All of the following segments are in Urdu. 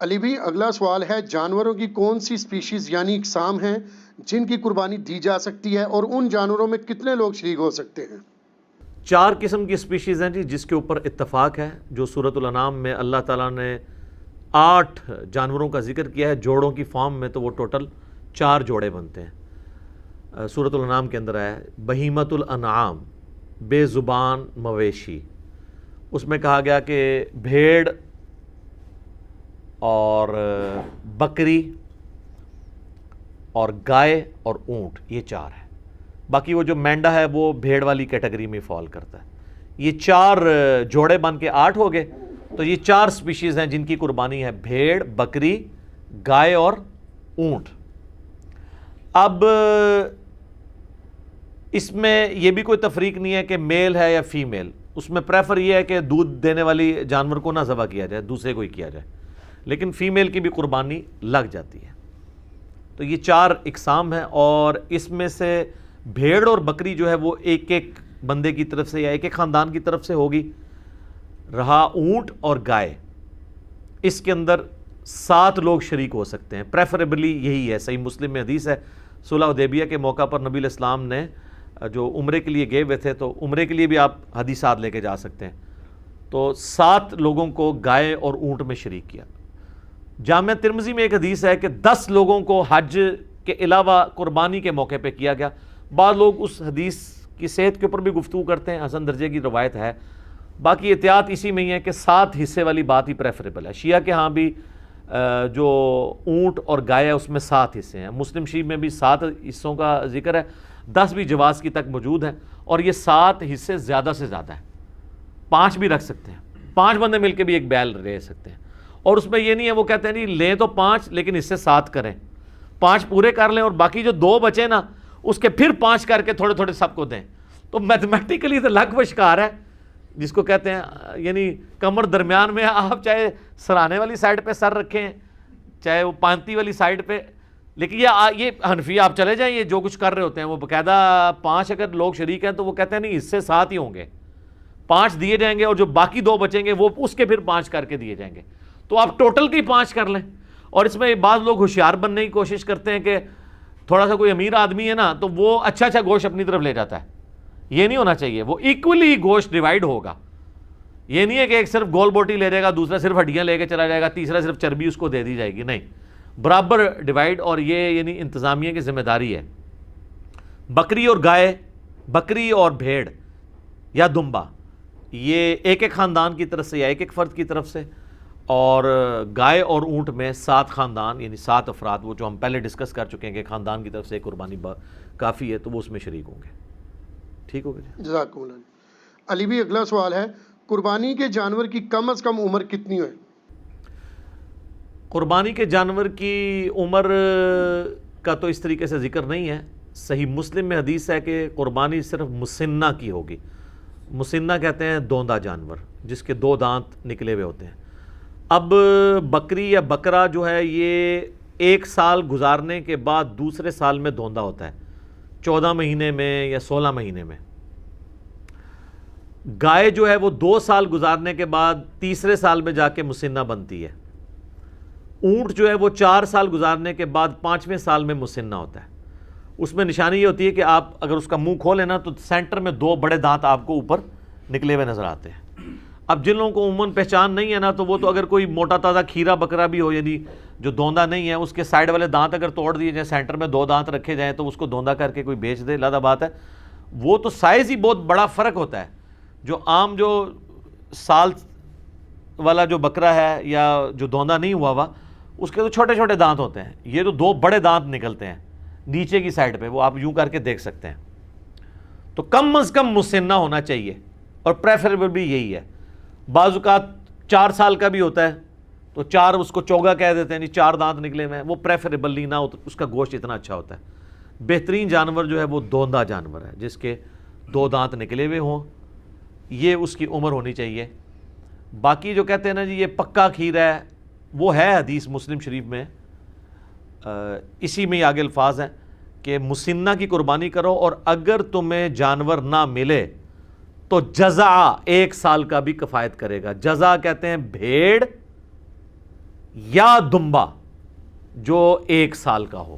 علی بھی اگلا سوال ہے، جانوروں کی کون سی سپیشیز یعنی اقسام ہیں جن کی قربانی دی جا سکتی ہے، اور ان جانوروں میں کتنے لوگ شریک ہو سکتے ہیں؟ 4 قسم کی سپیشیز ہیں جی، جس کے اوپر اتفاق ہے، جو سورۃ الانعام میں اللہ تعالیٰ نے 8 جانوروں کا ذکر کیا ہے جوڑوں کی فارم میں، تو وہ ٹوٹل 4 جوڑے بنتے ہیں۔ سورۃ الانعام کے اندر ہے بہیمۃ الانعام، بے زبان مویشی، اس میں کہا گیا کہ بھیڑ اور بکری اور گائے اور اونٹ، یہ 4 ہے۔ باقی وہ جو مینڈا ہے وہ بھیڑ والی کیٹیگری میں فال کرتا ہے۔ یہ 4 جوڑے بن کے 8 ہو گئے، تو یہ 4 سپیشیز ہیں جن کی قربانی ہے، بھیڑ، بکری، گائے اور اونٹ۔ اب اس میں یہ بھی کوئی تفریق نہیں ہے کہ میل ہے یا فیمیل، اس میں پریفر یہ ہے کہ دودھ دینے والی جانور کو نہ ذبح کیا جائے، دوسرے کو ہی کیا جائے، لیکن فیمیل کی بھی قربانی لگ جاتی ہے۔ تو یہ 4 اقسام ہیں، اور اس میں سے بھیڑ اور بکری جو ہے وہ ایک ایک بندے کی طرف سے یا ایک ایک خاندان کی طرف سے ہوگی۔ رہا اونٹ اور گائے، اس کے اندر 7 لوگ شریک ہو سکتے ہیں، پریفریبلی یہی ہے۔ صحیح مسلم میں حدیث ہے، صلح حدیبیہ کے موقع پر نبی علیہ السلام نے جو عمرے کے لیے گئے ہوئے تھے، تو عمرے کے لیے بھی آپ حدیثات لے کے جا سکتے ہیں، تو 7 لوگوں کو گائے اور اونٹ میں شریک کیا۔ جامعہ ترمذی میں ایک حدیث ہے کہ 10 لوگوں کو حج کے علاوہ قربانی کے موقع پہ کیا گیا۔ بعض لوگ اس حدیث کی صحت کے اوپر بھی گفتگو کرتے ہیں، حسن درجے کی روایت ہے، باقی احتیاط اسی میں ہی ہے کہ 7 حصے والی بات ہی پریفریبل ہے۔ شیعہ کے ہاں بھی جو اونٹ اور گائے اس میں 7 حصے ہیں، مسلم شریف میں بھی 7 حصوں کا ذکر ہے، 10 بھی جواز کی تک موجود ہیں، اور یہ 7 حصے زیادہ سے زیادہ ہیں، 5 بھی رکھ سکتے ہیں، 5 بندے مل کے بھی ایک بیل رہ سکتے ہیں۔ اور اس میں یہ نہیں ہے وہ کہتے ہیں نہیں لیں تو 5 لیکن اس سے 7 کریں، 5 پورے کر لیں اور باقی جو 2 بچے نا اس کے پھر 5 کر کے تھوڑے تھوڑے سب کو دیں، تو میتھمیٹیکلی تو لگ و شکار ہے، جس کو کہتے ہیں یعنی کمر درمیان میں، آپ چاہے سرانے والی سائڈ پہ سر رکھیں چاہے وہ پانتی والی سائڈ پہ، لیکن یہ حنفی آپ چلے جائیں، یہ جو کچھ کر رہے ہوتے ہیں وہ باقاعدہ 5 اگر لوگ شریک ہیں تو وہ کہتے ہیں نہیں اس سے 7 ہی ہوں گے، 5 دیے جائیں گے اور جو باقی 2 بچیں گے وہ اس کے پھر 5 کر کے دیے جائیں گے، تو آپ ٹوٹل کی 5 کر لیں۔ اور اس میں بعض لوگ ہوشیار بننے کی کوشش کرتے ہیں کہ تھوڑا سا کوئی امیر آدمی ہے نا تو وہ اچھا گوشت اپنی طرف لے جاتا ہے، یہ نہیں ہونا چاہیے، وہ ایکولی گوشت ڈیوائیڈ ہوگا، یہ نہیں ہے کہ ایک صرف گول بوٹی لے جائے گا، دوسرا صرف ہڈیاں لے کے چلا جائے گا، تیسرا صرف چربی اس کو دے دی جائے گی، نہیں، برابر ڈیوائیڈ، اور یہ یعنی انتظامیہ کی ذمہ داری ہے۔ بکری اور گائے، بکری اور بھیڑ یا دمبا، یہ ایک ایک خاندان کی طرف سے یا ایک ایک فرد کی طرف سے، اور گائے اور اونٹ میں 7 خاندان یعنی 7 افراد، وہ جو ہم پہلے ڈسکس کر چکے ہیں کہ خاندان کی طرف سے قربانی کافی ہے، تو وہ اس میں شریک ہوں گے۔ ٹھیک ہوگا جی، جزاکم اللہ۔ علی بھی اگلا سوال ہے، قربانی کے جانور کی کم از کم عمر کتنی ہے؟ قربانی کے جانور کی عمر کا تو اس طریقے سے ذکر نہیں ہے، صحیح مسلم میں حدیث ہے کہ قربانی صرف مسنہ کی ہوگی۔ مسنہ کہتے ہیں دوندا جانور جس کے 2 دانت نکلے ہوئے ہوتے ہیں۔ اب بکری یا بکرا جو ہے یہ 1 سال گزارنے کے بعد دوسرے سال میں دوندا ہوتا ہے، 14 مہینے میں یا 16 مہینے میں۔ گائے جو ہے وہ 2 سال گزارنے کے بعد تیسرے سال میں جا کے مسنہ بنتی ہے۔ اونٹ جو ہے وہ 4 سال گزارنے کے بعد 5ویں سال میں مسنہ ہوتا ہے۔ اس میں نشانی یہ ہوتی ہے کہ آپ اگر اس کا منہ کھولیں نا تو سینٹر میں 2 بڑے دانت آپ کو اوپر نکلے ہوئے نظر آتے ہیں۔ اب جن لوگوں کو عموماً پہچان نہیں ہے نا تو وہ تو اگر کوئی موٹا تازہ کھیرا بکرا بھی ہو یعنی جو دوندا نہیں ہے، اس کے سائڈ والے دانت اگر توڑ دیے جائیں، سینٹر میں 2 دانت رکھے جائیں تو اس کو دوندا کر کے کوئی بیچ دے، لادہ بات ہے۔ وہ تو سائز ہی بہت بڑا فرق ہوتا ہے، جو عام جو سال والا جو بکرا ہے یا جو دوندا نہیں ہوا ہوا اس کے تو چھوٹے چھوٹے دانت ہوتے ہیں، یہ تو 2 بڑے دانت نکلتے ہیں نیچے کی سائڈ پہ، وہ آپ یوں کر کے دیکھ سکتے ہیں۔ تو کم از کم مسنہ ہونا چاہیے، اور پریفریبل بھی یہی ہے۔ بعض اوقات 4 سال کا بھی ہوتا ہے تو 4 اس کو چوگا کہہ دیتے ہیں، یعنی 4 دانت نکلے ہوئے ہیں، وہ پریفریبل نہیں، نہ اس کا گوشت اتنا اچھا ہوتا ہے۔ بہترین جانور جو ہے وہ دوندا جانور ہے جس کے 2 دانت نکلے ہوئے ہوں، یہ اس کی عمر ہونی چاہیے۔ باقی جو کہتے ہیں نا جی یہ پکا کھیر ہے، وہ ہے حدیث مسلم شریف میں، اسی میں آگے الفاظ ہیں کہ مسنہ کی قربانی کرو، اور اگر تمہیں جانور نہ ملے تو جزع 1 سال کا بھی کفایت کرے گا۔ جزع کہتے ہیں بھیڑ یا دمبا جو 1 سال کا ہو.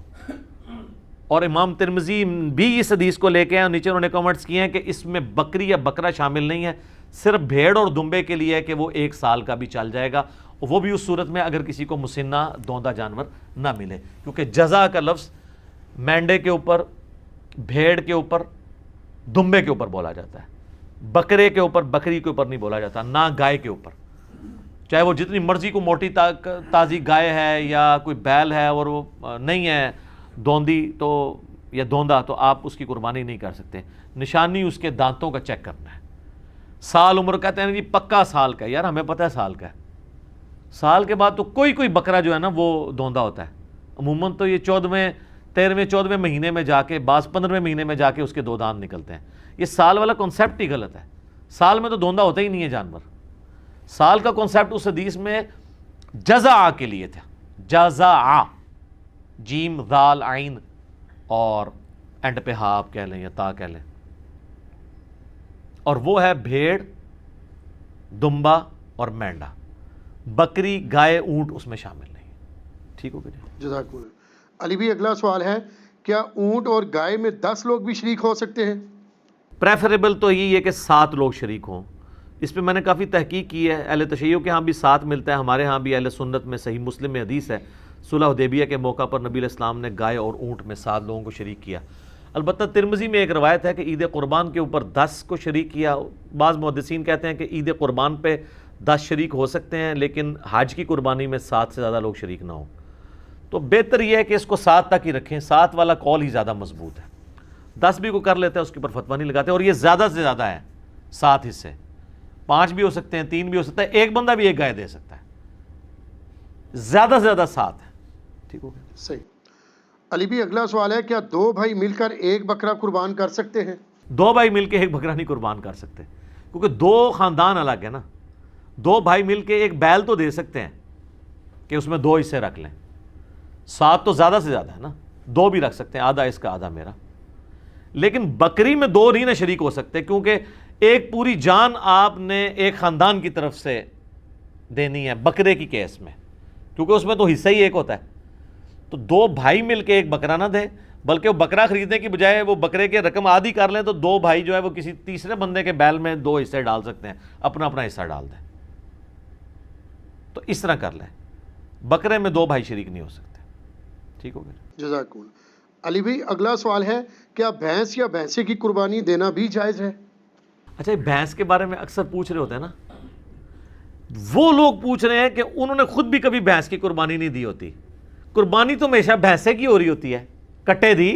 اور امام ترمذی بھی اس حدیث کو لے کے ہیں اور نیچے انہوں نے کمنٹس کیے ہیں کہ اس میں بکری یا بکرا شامل نہیں ہے, صرف بھیڑ اور دمبے کے لیے ہے کہ وہ 1 سال کا بھی چل جائے گا, وہ بھی اس صورت میں اگر کسی کو مسنہ دوندا جانور نہ ملے, کیونکہ جزا کا لفظ مینڈے کے اوپر, بھیڑ کے اوپر, دمبے کے اوپر بولا جاتا ہے, بکرے کے اوپر, بکری کے اوپر نہیں بولا جاتا, نہ گائے کے اوپر, چاہے وہ جتنی مرضی کو موٹی تازی گائے ہے یا کوئی بیل ہے اور وہ نہیں ہے دوندی تو یا دوندا, تو آپ اس کی قربانی نہیں کر سکتے. نشانی اس کے دانتوں کا چیک کرنا ہے. سال عمر کہتے ہیں جی پکا سال کا ہے, یار ہمیں پتہ ہے سال کا ہے, سال کے بعد تو کوئی بکرا جو ہے نا وہ دوندا ہوتا ہے. عموماً تو یہ 14ویں 13ویں 14ویں مہینے میں جا کے, بعض 15ویں مہینے میں جا کے اس کے 2 دانت نکلتے ہیں. یہ سال والا کنسیپٹ ہی غلط ہے. سال میں تو دوندا ہوتا ہی نہیں ہے جانور. سال کا کنسیپٹ اس حدیث میں جزع کے لیے تھا, جزع, جیم ذال عین اور اینڈ پہ ہا آپ کہہ لیں یا تا کہہ لیں, اور وہ ہے بھیڑ, دمبا اور مینڈا. بکری, گائے, اونٹ اس میں شامل نہیں. ٹھیک ہو گیا جی, جزاک اللہ. علی بھائی اگلا سوال ہے, کیا اونٹ اور گائے میں 10 لوگ بھی شریک ہو سکتے ہیں؟ پریفریبل تو یہی ہے کہ 7 لوگ شریک ہوں. اس پہ میں نے کافی تحقیق کی ہے. اہل تشیع کے ہاں بھی 7 ملتا ہے, ہمارے ہاں بھی اہل سنت میں صحیح مسلم میں حدیث ہے, صلح حدیبیہ کے موقع پر نبی علیہ السلام نے گائے اور اونٹ میں 7 لوگوں کو شریک کیا. البتہ ترمذی میں ایک روایت ہے کہ عید قربان کے اوپر 10 کو شریک کیا. بعض محدثین کہتے ہیں کہ عید قربان پہ 10 شریک ہو سکتے ہیں, لیکن حج کی قربانی میں 7 سے زیادہ لوگ شریک نہ ہوں. تو بہتر یہ ہے کہ اس کو 7 تک ہی رکھیں. 7 والا قول ہی زیادہ مضبوط ہے. 10 بھی کو کر لیتا ہے اس کے اوپر فتویٰ نہیں لگاتے, اور یہ زیادہ سے زیادہ ہے 7 حصے. 5 بھی ہو سکتے ہیں, 3 بھی ہو سکتا ہے, ایک بندہ بھی ایک گائے دے سکتا ہے. زیادہ سے زیادہ 7 ہے. ٹھیک ہو گیا, صحیح. علی بھی اگلا سوال ہے, کیا 2 بھائی مل کر ایک بکرا قربان کر سکتے ہیں؟ 2 بھائی مل کے ایک بکرا نہیں قربان کر سکتے, کیونکہ 2 خاندان الگ ہے نا. 2 بھائی مل کے ایک بیل تو دے سکتے ہیں کہ اس میں 2 حصے رکھ لیں. 7 تو زیادہ سے زیادہ ہے نا, 2 بھی رکھ سکتے ہیں, آدھا اس کا آدھا میرا. لیکن بکری میں 2 نہیں نہ شریک ہو سکتے, کیونکہ ایک پوری جان آپ نے ایک خاندان کی طرف سے دینی ہے بکرے کی کیس میں, کیونکہ اس میں تو حصہ ہی ایک ہوتا ہے. تو 2 بھائی مل کے ایک بکرا نہ دیں, بلکہ وہ بکرا خریدنے کی بجائے وہ بکرے کے رقم آدھی کر لیں, تو 2 بھائی جو ہے وہ کسی تیسرے بندے کے بیل میں 2 حصے ڈال سکتے ہیں, اپنا اپنا حصہ ڈال دیں. تو اس طرح کر لیں. بکرے میں 2 بھائی شریک نہیں ہو سکتے. ٹھیک ہو گیا, جزاک اللہ. علی بھائی اگلا سوال ہے, کیا بھینس یا بھینسے کی قربانی دینا بھی جائز ہے؟ اچھا, بھینس کے بارے میں اکثر پوچھ رہے ہوتے ہیں نا, وہ لوگ پوچھ رہے ہیں کہ انہوں نے خود بھی کبھی بھینس کی قربانی نہیں دی ہوتی. قربانی تو ہمیشہ بھینسے کی ہو رہی ہوتی ہے, کٹے دی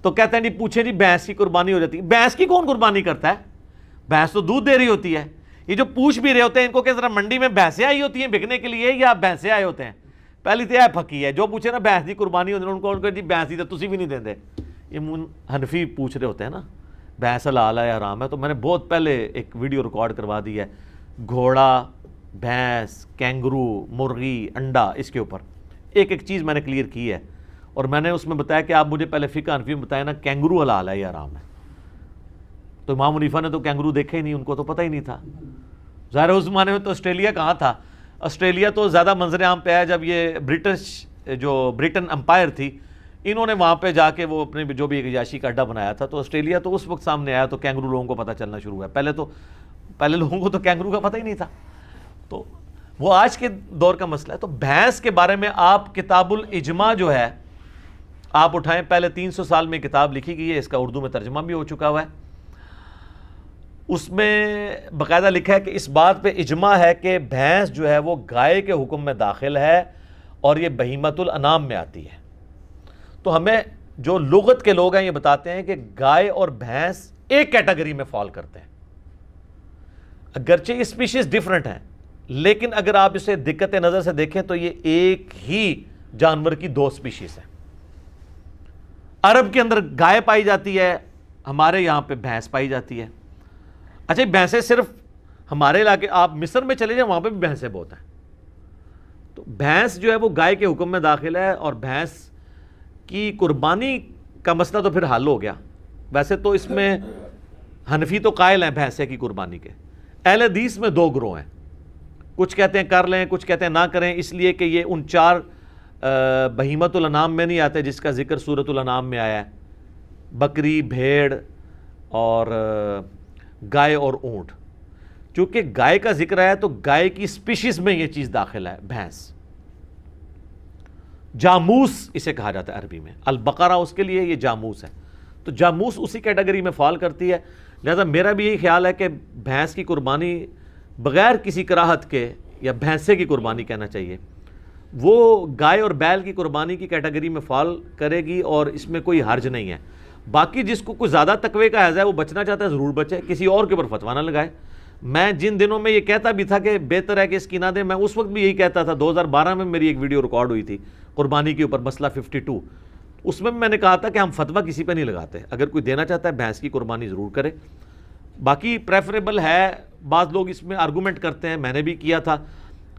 تو کہتے ہیں جی پوچھیں جی بھینس کی قربانی ہو جاتی ہے. بھینس کی کون قربانی کرتا ہے؟ بھینس تو دودھ دے رہی ہوتی ہے. یہ جو پوچھ بھی رہے ہوتے ہیں ان کو کہ ذرا منڈی میں بھینسیں آئی ہوتی ہیں بکنے کے لیے یا بھینسیں آئے ہوتے ہیں؟ پہلی تو یہ پھکی ہے, جو پوچھے نا بھینس کی قربانی ہوتی ہے ان کو جی بھینس دی تو تسی بھی نہیں دیں دے. یہ حنفی پوچھ رہے ہوتے ہیں نا بھینس حلال ہے یا حرام ہے. تو میں نے بہت پہلے ایک ویڈیو ریکارڈ کروا دی ہے, گھوڑا, بھینس, کینگرو, مرغی, انڈا, اس کے اوپر ایک ایک چیز میں نے کلیئر کی ہے. اور میں نے اس میں بتایا کہ آپ مجھے پہلے فقہ حنفی میں بتایا نا کینگرو حلال ہے یا حرام ہے. تو امام حنیفہ نے تو کینگرو دیکھا ہی نہیں, ان کو تو پتہ ہی نہیں تھا. ظاہر اس زمانے میں تو آسٹریلیا کہاں تھا, آسٹریلیا تو زیادہ منظر عام پہ آیا جب یہ برٹن امپائر تھی, انہوں نے وہاں پہ جا کے وہ اپنے جو بھی ایک عیاشی کا اڈا بنایا تھا, تو آسٹریلیا تو اس وقت سامنے آیا تو کینگرو لوگوں کو پتہ چلنا شروع ہوا. پہلے لوگوں کو تو کینگرو کا پتہ ہی نہیں تھا. تو وہ آج کے دور کا مسئلہ ہے. تو بھینس کے بارے میں آپ کتاب الاجماع جو ہے آپ اٹھائیں, پہلے 300 سال میں کتاب لکھی گئی ہے, اس کا اردو میں ترجمہ بھی ہو چکا ہوا ہے. اس میں باقاعدہ لکھا ہے کہ اس بات پہ اجماع ہے کہ بھینس جو ہے وہ گائے کے حکم میں داخل ہے اور یہ بہیمۃ الانام میں آتی ہے. تو ہمیں جو لغت کے لوگ ہیں یہ بتاتے ہیں کہ گائے اور بھینس ایک کیٹیگری میں فال کرتے ہیں. اگرچہ یہ اسپیشیز ڈیفرنٹ ہیں, لیکن اگر آپ اسے دقت نظر سے دیکھیں تو یہ ایک ہی جانور کی 2 اسپیشیز ہیں. عرب کے اندر گائے پائی جاتی ہے, ہمارے یہاں پہ بھینس پائی جاتی ہے. اچھا, بھینسیں صرف ہمارے علاقے, آپ مصر میں چلے جائیں وہاں پہ بھی بھینسیں بہت ہیں. تو بھینس جو ہے وہ گائے کے حکم میں داخل ہے, اور بھینس کی قربانی کا مسئلہ تو پھر حل ہو گیا. ویسے تو اس میں حنفی تو قائل ہیں بھینسے کی قربانی کے. اہل حدیث میں 2 گروہ ہیں. کچھ کہتے ہیں کر لیں، کچھ کہتے ہیں نہ کریں، اس لیے کہ یہ ان 4 بہیمت الانعام میں نہیں آتے جس کا ذکر سورۃ الانعام میں آیا ہے، بکری، بھیڑ اور گائے اور اونٹ۔ چونکہ گائے کا ذکر آیا تو گائے کی سپیشیز میں یہ چیز داخل ہے، بھینس، جاموس اسے کہا جاتا ہے عربی میں، البقرہ اس کے لیے، یہ جاموس ہے، تو جاموس اسی کیٹیگری میں فال کرتی ہے۔ لہذا میرا بھی یہی خیال ہے کہ بھینس کی قربانی بغیر کسی کراہت کے، یا بھینسے کی قربانی کہنا چاہیے، وہ گائے اور بیل کی قربانی کی کیٹیگری میں فال کرے گی، اور اس میں کوئی حرج نہیں ہے۔ باقی جس کو کوئی زیادہ تقوی کا حیض ہے وہ بچنا چاہتا ہے ضرور بچے، کسی اور کے اوپر فتویٰ نہ لگائے۔ میں جن دنوں میں یہ کہتا بھی تھا کہ بہتر ہے کہ اس کی نہ دیں، میں اس وقت بھی یہی کہتا تھا۔ 2012 میں میری ایک ویڈیو ریکارڈ ہوئی تھی قربانی کے اوپر، مسئلہ 52، اس میں نے کہا تھا کہ ہم فتویٰ کسی پہ نہیں لگاتے، اگر کوئی دینا چاہتا ہے بھینس کی قربانی ضرور کرے۔ باقی پریفریبل ہے، بعض لوگ اس میں آرگومنٹ کرتے ہیں، میں نے بھی کیا تھا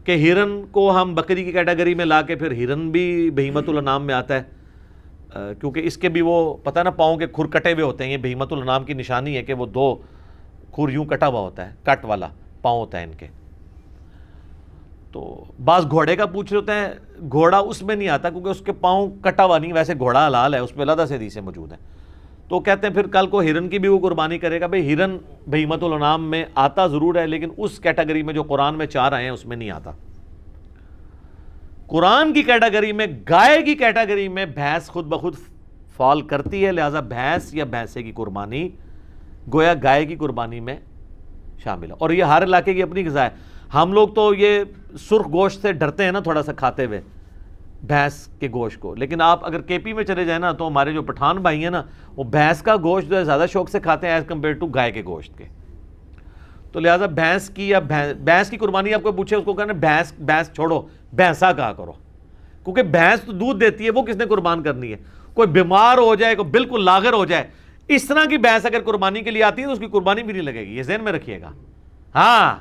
کہ ہرن کو ہم بکری کی کیٹیگری میں لا کے، پھر ہرن بھی بہیمت الانعام میں آتا ہے، کیونکہ اس کے بھی وہ پتہ نہ پاؤں کے کھر کٹے ہوئے ہوتے ہیں۔ یہ بہیمت الانعام کی نشانی ہے کہ وہ 2 کھر یوں کٹا ہوا ہوتا ہے، کٹ والا پاؤں ہوتا ہے ان کے۔ تو بعض گھوڑے کا پوچھ رہے ہوتے ہیں، گھوڑا اس میں نہیں آتا کیونکہ اس کے پاؤں کٹا ہوا نہیں، ویسے گھوڑا حلال ہے، اس پہ علیحدہ سے حدیثیں موجود ہیں۔ تو کہتے ہیں پھر کل کو ہرن کی بھی وہ قربانی کرے گا۔ بھئی ہرن بہیمت الانعام میں آتا ضرور ہے، لیکن اس کیٹیگری میں جو قرآن میں 4 آئے ہیں اس میں نہیں آتا۔ قرآن کی کیٹیگری میں، گائے کی کیٹیگری میں بھینس خود بخود فال کرتی ہے، لہذا بھینس یا بھینسے کی قربانی گویا گائے کی قربانی میں شامل ہے۔ اور یہ ہر علاقے کی اپنی غذا ہے۔ ہم لوگ تو یہ سرخ گوشت سے ڈرتے ہیں نا تھوڑا سا کھاتے ہوئے، بھینس کے گوشت کو، لیکن آپ اگر کے پی میں چلے جائیں نا تو ہمارے جو پٹھان بھائی ہیں نا، وہ بھینس کا گوشت جو ہے زیادہ شوق سے کھاتے ہیں ایز کمپیئر ٹو گائے کے گوشت کے۔ تو لہٰذا بھینس کی یا بھینس کی قربانی آپ کو پوچھے، اس کو کہنا بھینس چھوڑو، بھینسا کہا کرو، کیونکہ بھینس تو دودھ دیتی ہے، وہ کس نے قربان کرنی ہے؟ کوئی بیمار ہو جائے، کوئی بالکل لاغر ہو جائے، اس طرح کی بھینس اگر قربانی کے لیے آتی ہے تو اس کی قربانی بھی نہیں لگے گی، یہ ذہن میں رکھیے گا۔ ہاں،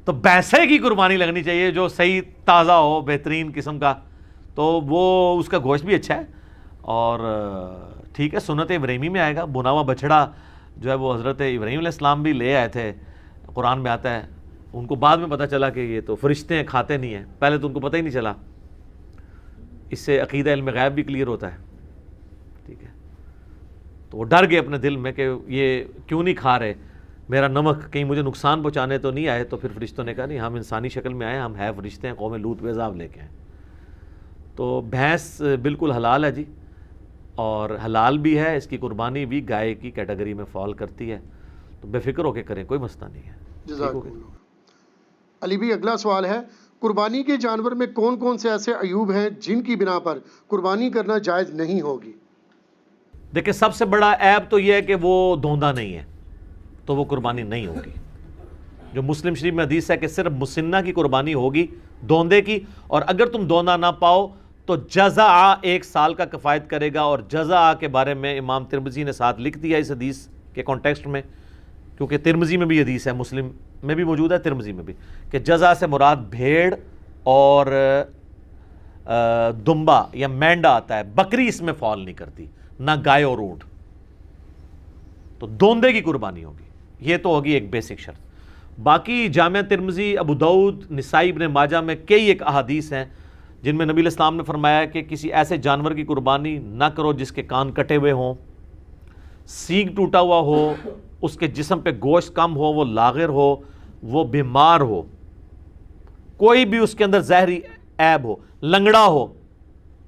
تو بھینسے کی قربانی لگنی چاہیے جو صحیح تازہ ہو، بہترین قسم کا، تو وہ اس کا گوشت بھی اچھا ہے۔ اور ٹھیک ہے، سنت ابراہیمی میں آئے گا، بنا ہوا بچڑا جو ہے وہ حضرت ابراہیم علیہ السلام بھی لے آئے تھے، قرآن میں آتا ہے۔ ان کو بعد میں پتہ چلا کہ یہ تو فرشتے ہیں، کھاتے نہیں ہیں، پہلے تو ان کو پتہ ہی نہیں چلا۔ اس سے عقیدہ علم غیب بھی کلیئر ہوتا ہے، ٹھیک ہے۔ تو وہ ڈر گئے اپنے دل میں کہ یہ کیوں نہیں کھا رہے میرا نمک، کہیں مجھے نقصان پہنچانے تو نہیں آئے۔ تو پھر فرشتوں نے کہا نہیں، ہم انسانی شکل میں آئے، ہم ہے فرشتے ہیں، قوم لوط پہ عذاب لے کے آئے۔ تو بھینس بالکل حلال ہے جی، اور حلال بھی ہے، اس کی قربانی بھی گائے کی کیٹیگری میں فال کرتی ہے، تو بے فکر ہو کے کریں، کوئی مسئلہ نہیں ہے۔ جزاک اللہ۔ علی بھائی، اگلا سوال ہے، قربانی کے جانور میں کون کون سے ایسے عیوب ہیں جن کی بنا پر قربانی کرنا جائز نہیں ہوگی؟ دیکھیں، سب سے بڑا عیب تو یہ ہے کہ وہ دھوندا نہیں ہے، تو وہ قربانی نہیں ہوگی۔ جو مسلم شریف میں حدیث ہے کہ صرف مسنہ کی قربانی ہوگی، دوندے کی، اور اگر تم دوندا نہ پاؤ تو جزع 1 سال کا کفایت کرے گا۔ اور جزع کے بارے میں امام ترمذی نے ساتھ لکھ دیا اس حدیث کے کانٹیکسٹ میں، کیونکہ ترمذی میں بھی حدیث ہے، مسلم میں بھی موجود ہے، ترمذی میں بھی، کہ جزع سے مراد بھیڑ اور دمبا یا مینڈا آتا ہے، بکری اس میں فال نہیں کرتی، نہ گائے اور اونٹ، تو دوندے کی قربانی ہوگی۔ یہ تو ہوگی ایک بیسک شرط۔ باقی جامع ترمذی، ابو داؤد، نسائی، ابن ماجہ میں کئی ایک احادیث ہیں جن میں نبی علیہ السلام نے فرمایا کہ کسی ایسے جانور کی قربانی نہ کرو جس کے کان کٹے ہوئے ہوں، سینگ ٹوٹا ہوا ہو، اس کے جسم پہ گوشت کم ہو، وہ لاغر ہو، وہ بیمار ہو، کوئی بھی اس کے اندر زہری عیب ہو، لنگڑا ہو۔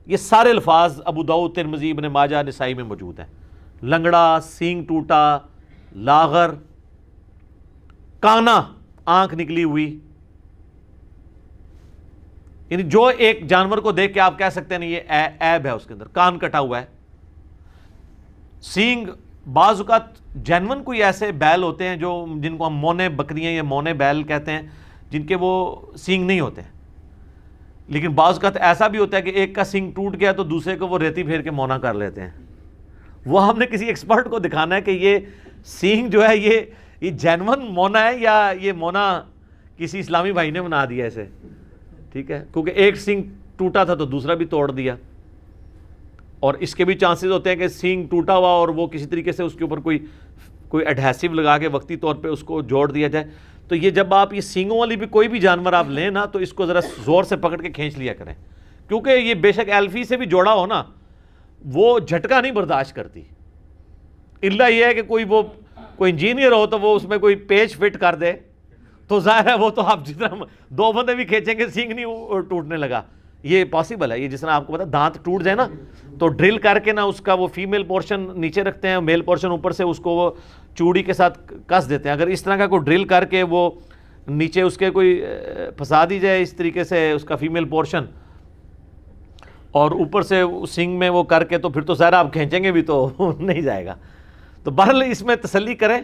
یہ سارے الفاظ ابو داؤد، ترمذی، ابن ماجہ، نسائی میں موجود ہیں۔ لنگڑا، سینگ ٹوٹا، لاغر، کانا، آنکھ نکلی ہوئی، یعنی جو ایک جانور کو دیکھ کے آپ کہہ سکتے ہیں یہ عیب ہے اس کے اندر، کان کٹا ہوا ہے۔ سینگ، بعض اوقات جینون کوئی ایسے بیل ہوتے ہیں جو جن کو ہم مونے بکریاں یا مونے بیل کہتے ہیں، جن کے وہ سینگ نہیں ہوتے ہیں، لیکن بعض اوقات ایسا بھی ہوتا ہے کہ ایک کا سینگ ٹوٹ گیا تو دوسرے کو وہ ریتی پھیر کے مونا کر لیتے ہیں۔ وہ ہم نے کسی ایکسپرٹ کو دکھانا ہے کہ یہ سینگ جو ہے یہ جینون مونا ہے یا یہ مونا کسی اسلامی بھائی نے بنا دیا اسے، ٹھیک ہے، کیونکہ ایک سینگ ٹوٹا تھا تو دوسرا بھی توڑ دیا۔ اور اس کے بھی چانسز ہوتے ہیں کہ سینگ ٹوٹا ہوا اور وہ کسی طریقے سے اس کے اوپر کوئی ایڈہیسو لگا کے وقتی طور پہ اس کو جوڑ دیا جائے۔ تو یہ جب آپ یہ سینگوں والی بھی کوئی بھی جانور آپ لیں نا تو اس کو ذرا زور سے پکڑ کے کھینچ لیا کریں، کیونکہ یہ بے شک ایلفی سے بھی جوڑا ہو نا وہ جھٹکا نہیں برداشت کرتی، الا یہ ہے کہ کوئی انجینئر ہو تو وہ اس میں کوئی پیچ فٹ کر دے تو ظاہر ہے وہ تو آپ جتنا 2 بندے بھی کھینچیں گے سینگ نہیں ٹوٹنے لگا، یہ پاسبل ہے۔ یہ جس طرح آپ کو پتا دانت ٹوٹ جائے نا تو ڈرل کر کے نا اس کا وہ فیمیل پورشن نیچے رکھتے ہیں، میل پورشن اوپر سے اس کو وہ چوڑی کے ساتھ کس دیتے ہیں، اگر اس طرح کا کوئی ڈرل کر کے وہ نیچے اس کے کوئی پھنسا دی جائے اس طریقے سے اس کا فیمیل پورشن اور اوپر سے سینگ میں وہ کر کے تو پھر تو ظاہر آپ کھینچیں گے بھی تو نہیں جائے گا۔ تو بہرحال اس میں تسلی کریں،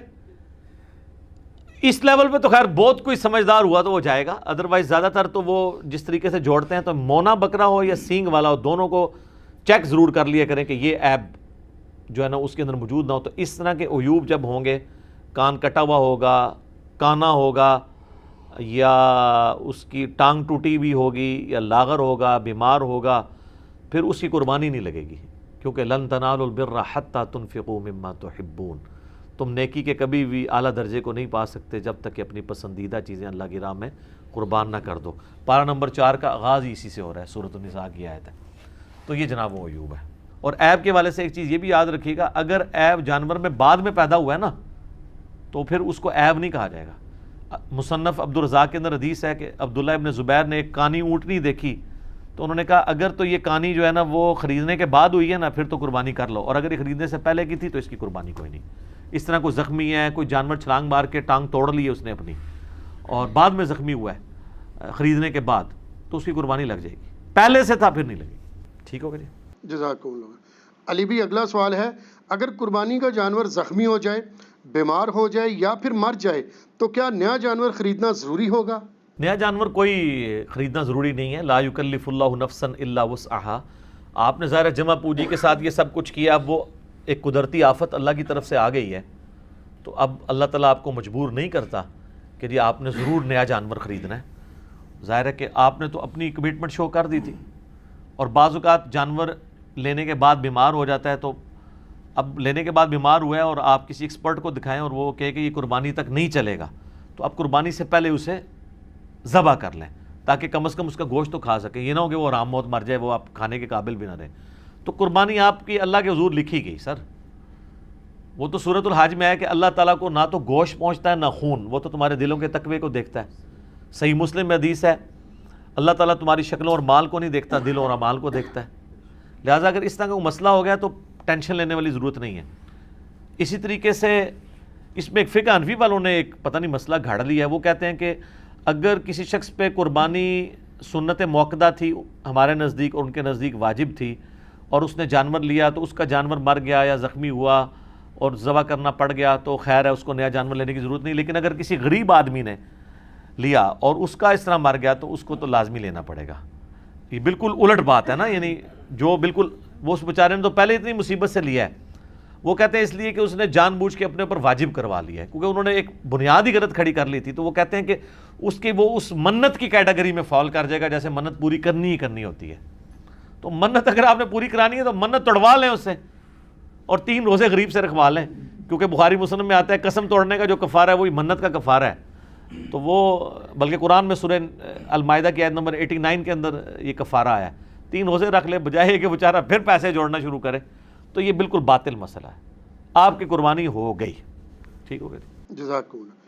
اس لیول پہ تو خیر بہت کوئی سمجھدار ہوا تو وہ جائے گا، ادروائز زیادہ تر تو وہ جس طریقے سے جوڑتے ہیں تو مونا بکرا ہو یا سینگ والا ہو دونوں کو چیک ضرور کر لیا کریں کہ یہ ایب جو ہے نا اس کے اندر موجود نہ ہو۔ تو اس طرح کے عیوب جب ہوں گے، کان کٹا ہوا ہوگا، کانا ہوگا، یا اس کی ٹانگ ٹوٹی بھی ہوگی، یا لاغر ہوگا، بیمار ہوگا، پھر اس کی قربانی نہیں لگے گی، کیونکہ لن تنالوا البر حتی تنفقوا مما تحبون، تم نیکی کے کبھی بھی اعلیٰ درجے کو نہیں پا سکتے جب تک کہ اپنی پسندیدہ چیزیں اللہ کی راہ میں قربان نہ کر دو۔ پارہ نمبر 4 کا آغاز ہی اسی سے ہو رہا ہے، سورۃ النساء کی آیت ہے۔ تو یہ جناب وہ عیوب ہے۔ اور عیب کے والے سے ایک چیز یہ بھی یاد رکھیے گا، اگر عیب جانور میں بعد میں پیدا ہوا ہے نا تو پھر اس کو عیب نہیں کہا جائے گا۔ مصنف عبدالرزاق کے اندر حدیث ہے کہ عبداللہ ابن زبیر نے ایک کانی اونٹنی دیکھی تو انہوں نے کہا اگر تو یہ کانی جو ہے نا وہ خریدنے کے بعد ہوئی ہے نا پھر تو قربانی کر لو، اور اگر یہ خریدنے سے پہلے کی تھی تو اس کی قربانی کوئی نہیں۔ اس طرح کوئی زخمی ہے، کوئی جانور چھلانگ مار کے ٹانگ توڑ لی ہے اس نے اپنی اور بعد میں زخمی ہوا ہے خریدنے کے بعد تو اس کی قربانی لگ جائے گی، پہلے سے تھا پھر نہیں لگے گی۔ ٹھیک ہوگا جی، جزاکم اللہ۔ علی بھی اگلا سوال ہے، اگر قربانی کا جانور زخمی ہو جائے، بیمار ہو جائے یا پھر مر جائے تو کیا نیا جانور خریدنا ضروری ہوگا؟ نیا جانور کوئی خریدنا ضروری نہیں ہے، لا یکلف اللہ نفسا الا وسعہا۔ آپ نے ظاہر جمع پوجی کے ساتھ یہ سب کچھ کیا، اب وہ ایک قدرتی آفت اللہ کی طرف سے آ گئی ہے تو اب اللہ تعالیٰ آپ کو مجبور نہیں کرتا کہ جی آپ نے ضرور نیا جانور خریدنا ہے۔ ظاہر ہے کہ آپ نے تو اپنی کمٹمنٹ شو کر دی تھی، اور بعض اوقات جانور لینے کے بعد بیمار ہو جاتا ہے تو اب لینے کے بعد بیمار ہوا ہے اور آپ کسی ایکسپرٹ کو دکھائیں اور وہ کہے کہ یہ قربانی تک نہیں چلے گا تو اب قربانی سے پہلے اسے ذبح کر لیں تاکہ کم از کم اس کا گوشت تو کھا سکیں، یہ نہ ہو کہ وہ آرام موت مر جائے، وہ آپ کھانے کے قابل بھی نہ رہے۔ تو قربانی آپ کی اللہ کے حضور لکھی گئی سر، وہ تو سورۃ الحج میں ہے کہ اللہ تعالیٰ کو نہ تو گوشت پہنچتا ہے نہ خون، وہ تو تمہارے دلوں کے تقوی کو دیکھتا ہے۔ صحیح مسلم میں حدیث ہے اللہ تعالیٰ تمہاری شکلوں اور مال کو نہیں دیکھتا، دلوں اور اعمال کو دیکھتا ہے۔ لہٰذا اگر اس طرح کا کوئی مسئلہ ہو گیا تو ٹینشن لینے والی ضرورت نہیں ہے۔ اسی طریقے سے اس میں ایک فقہ حنفی والوں نے ایک پتہ نہیں مسئلہ گھاڑ لیا ہے، وہ کہتے ہیں کہ اگر کسی شخص پہ قربانی سنت موقدہ تھی ہمارے نزدیک اور ان کے نزدیک واجب تھی، اور اس نے جانور لیا تو اس کا جانور مر گیا یا زخمی ہوا اور ذبح کرنا پڑ گیا تو خیر ہے، اس کو نیا جانور لینے کی ضرورت نہیں۔ لیکن اگر کسی غریب آدمی نے لیا اور اس کا اس طرح مر گیا تو اس کو تو لازمی لینا پڑے گا۔ یہ بالکل الٹ بات ہے نا، یعنی جو بالکل وہ اس بیچارے نے تو پہلے اتنی مصیبت سے لیا ہے، وہ کہتے ہیں اس لیے کہ اس نے جان بوجھ کے اپنے اوپر واجب کروا لیا ہے، کیونکہ انہوں نے ایک بنیادی غلط کھڑی کر لی تھی، تو وہ کہتے ہیں کہ اس کی وہ اس منت کی کیٹیگری میں فال کر جائے گا جیسے منت پوری کرنی ہی کرنی ہوتی ہے۔ تو منت اگر آپ نے پوری کرانی ہے تو منت توڑوا لیں اس سے اور 3 روزے غریب سے رکھوا لیں، کیونکہ بخاری مسلم میں آتا ہے قسم توڑنے کا جو کفارہ ہے وہی منت کا کفارہ ہے۔ تو وہ بلکہ قرآن میں سورہ المائدہ کی آیت نمبر 89 کے اندر یہ کفارہ آیا ہے، 3 روزے رکھ لے بجائے کہ بیچارہ پھر پیسے جوڑنا شروع کرے، تو یہ بالکل باطل مسئلہ ہے۔ آپ کی قربانی ہو گئی، ٹھیک ہو گئی۔ جزاک اللہ۔